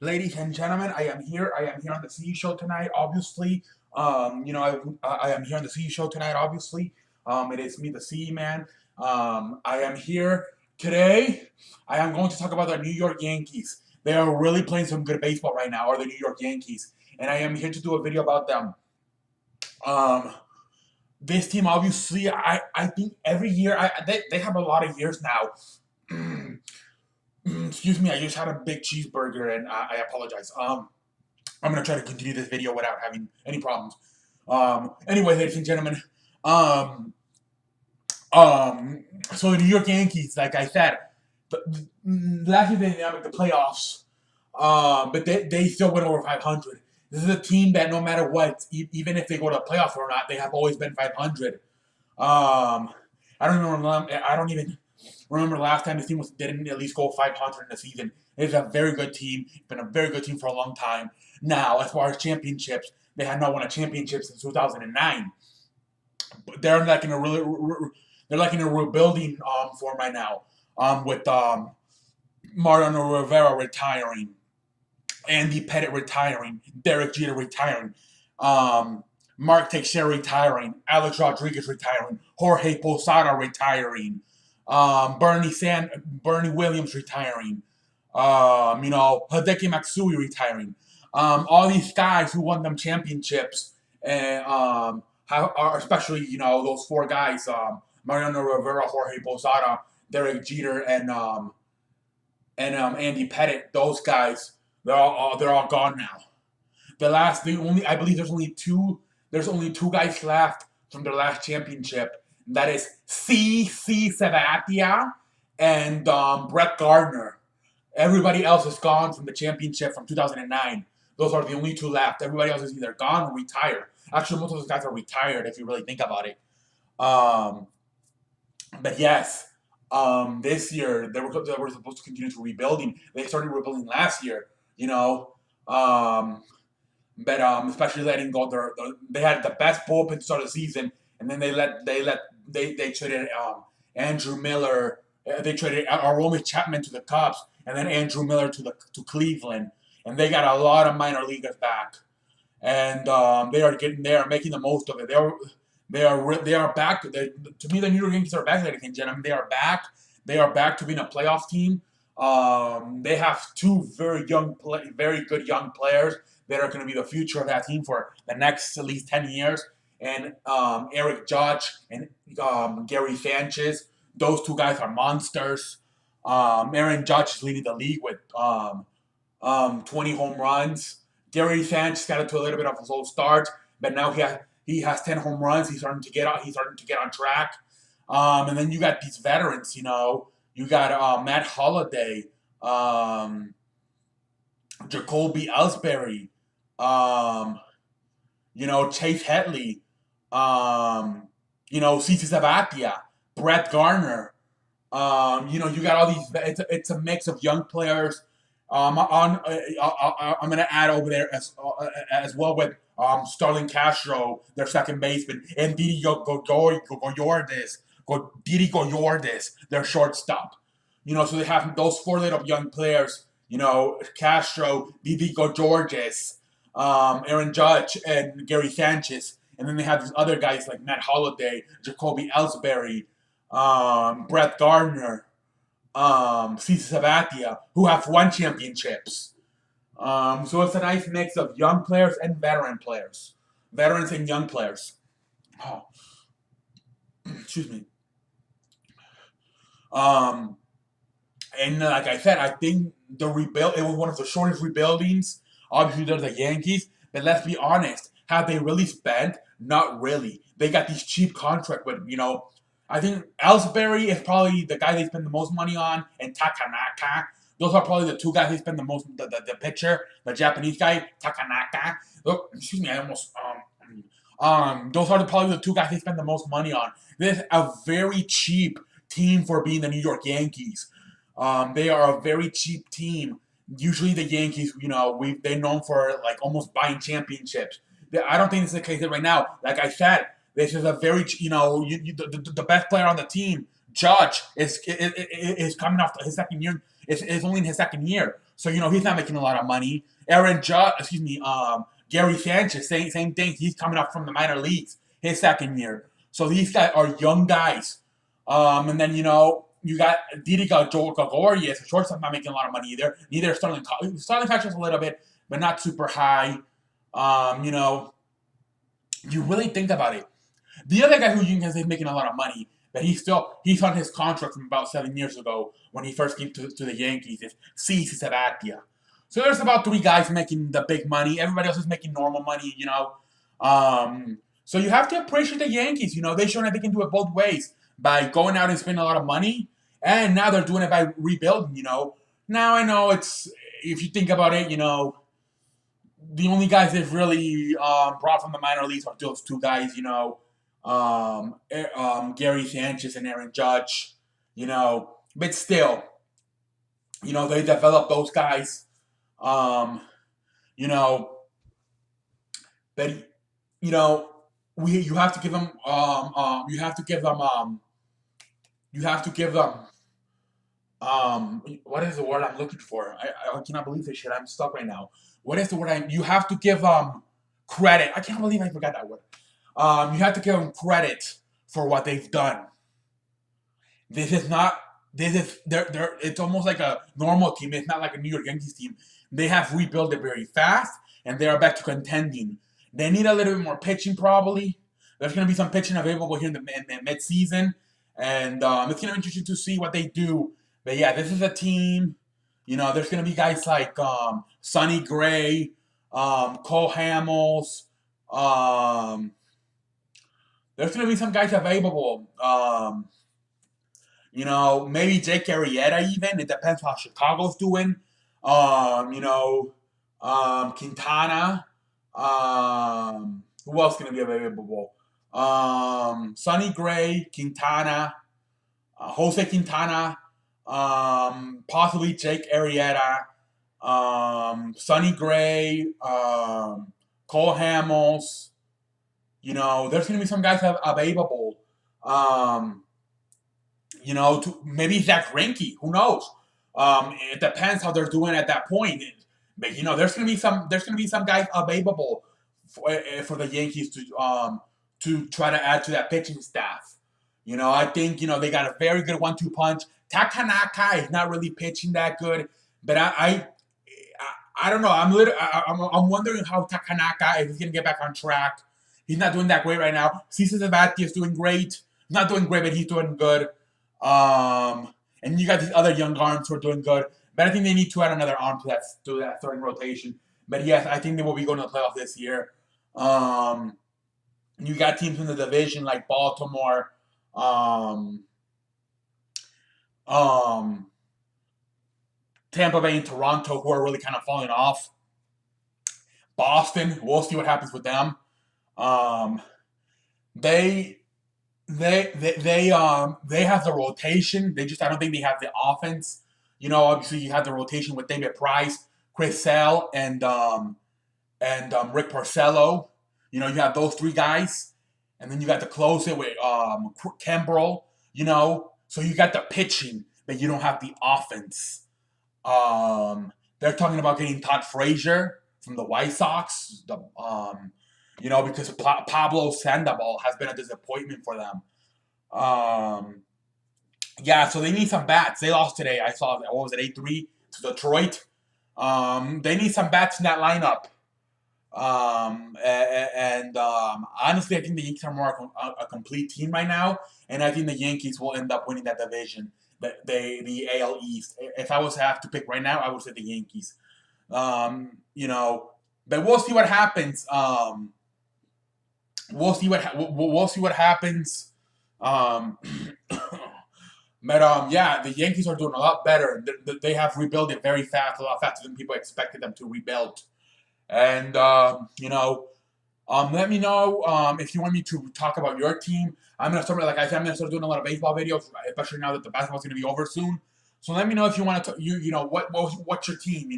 Ladies and gentlemen, I am here. I am here on the C show tonight. Obviously, I am here on the C show tonight. Obviously, it is me, the C man. I am here today. I am going to talk about the New York Yankees. They are really playing some good baseball right now, or the New York Yankees, and I am here to do a video about them. Um, this team, obviously, I think every year, they have a lot of years now. Excuse me, I just had a big cheeseburger and I apologize. I'm gonna try to continue this video without having any problems. Anyway, ladies and gentlemen, um, so the New York Yankees, like I said, last year they didn't make the playoffs, but they still went over 500. This is a team that no matter what, even if they go to the playoffs or not, they have always been 500. I don't even remember the last time this team didn't at least go 500 in the season. It's a very good team. It's been a very good team for a long time. Now, as far as championships, they had not won a championship since 2009. But they're like in a rebuilding form right now. With Mariano Rivera retiring, Andy Pettit retiring, Derek Jeter retiring, Mark Teixeira retiring, Alex Rodriguez retiring, Jorge Posada retiring, Bernie Williams retiring, Hideki Matsui retiring. All these guys who won them championships, and are especially those four guys, Mariano Rivera, Jorge Posada, Derek Jeter, and Andy Pettit. Those guys, they're all gone now. I believe there's only two guys left from their last championship. And that is C.C. Sabathia and Brett Gardner. Everybody else is gone from the championship from 2009. Those are the only two left. Everybody else is either gone or retired. Actually, most of those guys are retired if you really think about it. But yes, this year they were supposed to continue to rebuilding. They started rebuilding last year, but especially letting go they had the best bullpen to start the season, and then they traded Andrew Miller. They traded Aroldis Chapman to the Cubs, and then Andrew Miller to Cleveland, and they got a lot of minor leaguers back, and they are making the most of it. They are back. To me, the New York Yankees are back, ladies and gentlemen. They are back. They are back to being a playoff team. They have two very good young players that are going to be the future of that team for the next at least 10 years. And Eric Judge and Gary Sanchez. Those two guys are monsters. Aaron Judge is leading the league with 20 home runs. Gary Sanchez got into a little bit of a slow start, but now he has 10 home runs. He's starting to get on track. And then you got these veterans. You got Matt Holliday, Jacoby Ellsbury, Chase Headley, CC Sabathia, Brett Gardner. You got all these. It's a mix of young players. I'm gonna add over there as well with Starlin Castro, their second baseman, and Didi Goyordis, their shortstop. So they have those four little young players. Castro, Didi Goyordis, Aaron Judge, and Gary Sanchez, and then they have these other guys like Matt Holliday, Jacoby Ellsbury, Brett Gardner, CC Sabathia, who have won championships. So it's a nice mix of young players and veterans and young players. Oh, excuse me. And like I said, I think it was one of the shortest rebuildings. Obviously, they're the Yankees, but let's be honest. Have they really spent? Not really. They got these cheap contracts with, I think Ellsbury is probably the guy they spend the most money on, and Takanaka. Those are probably the two guys they spend the most. The pitcher, the Japanese guy, Takanaka. Excuse me, I almost those are probably the two guys they spend the most money on. This is a very cheap team for being the New York Yankees. They are a very cheap team. Usually the Yankees, they're known for like almost buying championships. I don't think this is the case right now. Like I said, this is a very, the best player on the team, Judge, is coming off his second year. Is only in his second year. So he's not making a lot of money. Aaron Judge, excuse me, Gary Sanchez, same thing. He's coming up from the minor leagues, his second year. So these guys are young guys. And then you got Didi Gregorius, a shortstop, not making a lot of money either. Neither Sterling. Sterling catches a little bit, but not super high. You really think about it. The other guy who you can say is making a lot of money, but he's on his contract from about 7 years ago when he first came to the Yankees, is CC Sabathia. So there's about three guys making the big money. Everybody else is making normal money. So you have to appreciate the Yankees. They shown that they can do it both ways by going out and spending a lot of money, and now they're doing it by rebuilding. Now I know if you think about it, the only guys they've really brought from the minor leagues are those two guys. Gary Sanchez and Aaron Judge. But still, they developed those guys. But you have to give them what is the word I'm looking for? I cannot believe this shit. I'm stuck right now. What is the word you have to give credit. I can't believe I forgot that word. You have to give them credit for what they've done. It's almost like a normal team. It's not like a New York Yankees team. They have rebuilt it very fast, and they are back to contending. They need a little bit more pitching, probably. There's going to be some pitching available here in the mid-season, and it's going to be interesting to see what they do. But yeah, this is a team. There's going to be guys like Sonny Gray, Cole Hamels. There's going to be some guys available. Maybe Jake Arrieta even. It depends how Chicago's doing. Quintana. Who else going to be available? Sonny Gray, Quintana, Jose Quintana, possibly Jake Arrieta, Sonny Gray, Cole Hamels. There's going to be some guys available. Maybe Zach Greinke. Who knows? It depends how they're doing at that point. But there's going to be some guys available for the Yankees to try to add to that pitching staff. I think they got a very good 1-2 punch. Takanaka is not really pitching that good, but I don't know. I'm wondering how Takanaka, if he's gonna get back on track. He's not doing that great right now. CC Sabathia is doing great. Not doing great, but he's doing good. And you got these other young arms who are doing good. But I think they need to add another arm to that starting rotation. But yes, I think they will be going to the playoffs this year. You got teams in the division like Baltimore, Tampa Bay and Toronto, who are really kind of falling off. Boston, we'll see what happens with them. They have the rotation. I don't think they have the offense. Obviously you have the rotation with David Price, Chris Sale, and Rick Porcello. You have those three guys, and then you got the closer with Kimbrel. So you got the pitching, but you don't have the offense. They're talking about getting Todd Frazier from the White Sox. Because Pablo Sandoval has been a disappointment for them. So they need some bats. They lost today. I saw, 8-3 to Detroit. They need some bats in that lineup. Honestly, I think the Yankees are more a complete team right now, and I think the Yankees will end up winning that division, the AL East. If I was to have to pick right now, I would say the Yankees. But we'll see what happens. We'll see what happens. The Yankees are doing a lot better. They have rebuilt it very fast, a lot faster than people expected them to rebuild. And let me know if you want me to talk about your team. I'm gonna start, like I said, I'm gonna start doing a lot of baseball videos, especially now that the basketball's gonna be over soon. So let me know if you want to, what's your team,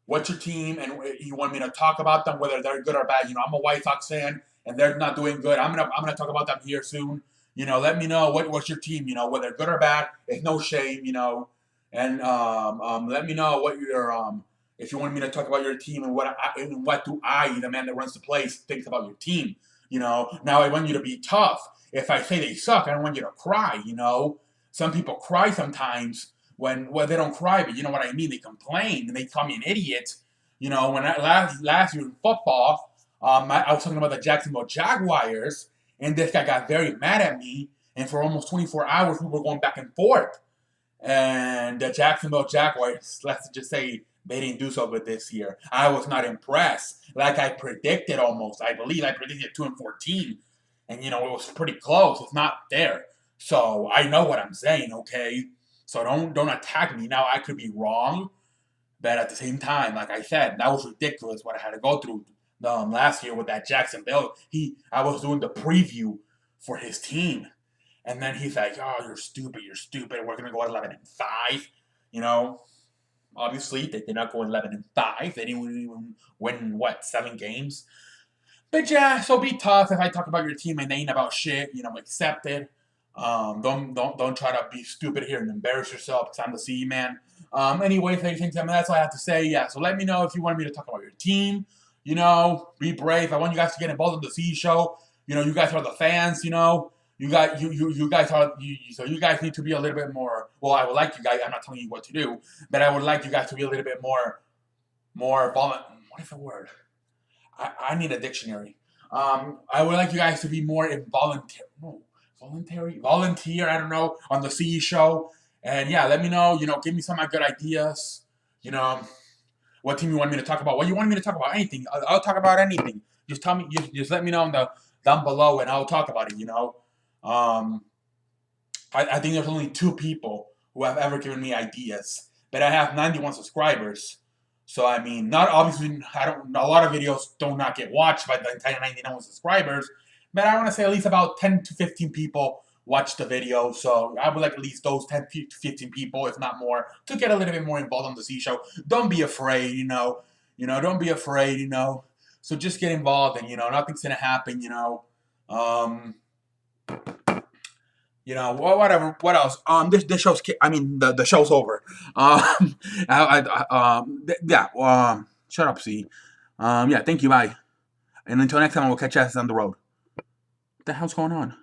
what's your team, and you want me to talk about them, whether they're good or bad. I'm a White Sox fan, and they're not doing good. I'm gonna talk about them here soon. Let me know what's your team, whether good or bad. It's no shame, And let me know what your if you want me to talk about your team and what do I, the man that runs the place, thinks about your team. Now I want you to be tough. If I say they suck, I don't want you to cry. Some people cry sometimes when well they don't cry, but you know what I mean. They complain and they call me an idiot. When last year in football, I was talking about the Jacksonville Jaguars, and this guy got very mad at me, and for almost 24 hours we were going back and forth. And the Jacksonville Jaguars, let's just say they didn't do so good this year. I was not impressed. Like I predicted almost. I believe I predicted 2-14. And it was pretty close. It's not there. So I know what I'm saying, okay? So don't attack me. Now I could be wrong, but at the same time, like I said, that was ridiculous what I had to go through last year with that Jacksonville. I was doing the preview for his team. And then he's like, "Oh, you're stupid. We're gonna go 11-5." You know, obviously they did not go 11-5. They didn't even win 7 games. But yeah, so be tough. If I talk about your team and they ain't about shit, accept it. Don't try to be stupid here and embarrass yourself. It's time to see you, man. Anyways, that's all I have to say. Yeah. So let me know if you want me to talk about your team. Be brave. I want you guys to get involved in the C show. You guys are the fans. You guys, you guys are so you guys need to be a little bit more. Well, I would like you guys. I'm not telling you what to do, but I would like you guys to be a little bit more What is the word? I need a dictionary. I would like you guys to be more involuntary. No, volunteer. I don't know on the CE show. And yeah, let me know. Give me some good ideas. You know, what team you want me to talk about? What you want me to talk about? Anything. I'll talk about anything. Just tell me. Just let me know down below, and I'll talk about it. I think there's only 2 people who have ever given me ideas, but I have 91 subscribers. So I mean, not obviously, I don't. A lot of videos do not get watched by the entire 91 subscribers, but I want to say at least about 10 to 15 people watch the video. So I would like at least those 10 to 15 people, if not more, to get a little bit more involved on the C show. Don't be afraid, Don't be afraid, So just get involved, and nothing's gonna happen, Um, whatever. What else? This show's. I mean, the show's over. Yeah. Shut up, C. Yeah. Thank you. Bye. And until next time, we'll catch you on the road. What the hell's going on?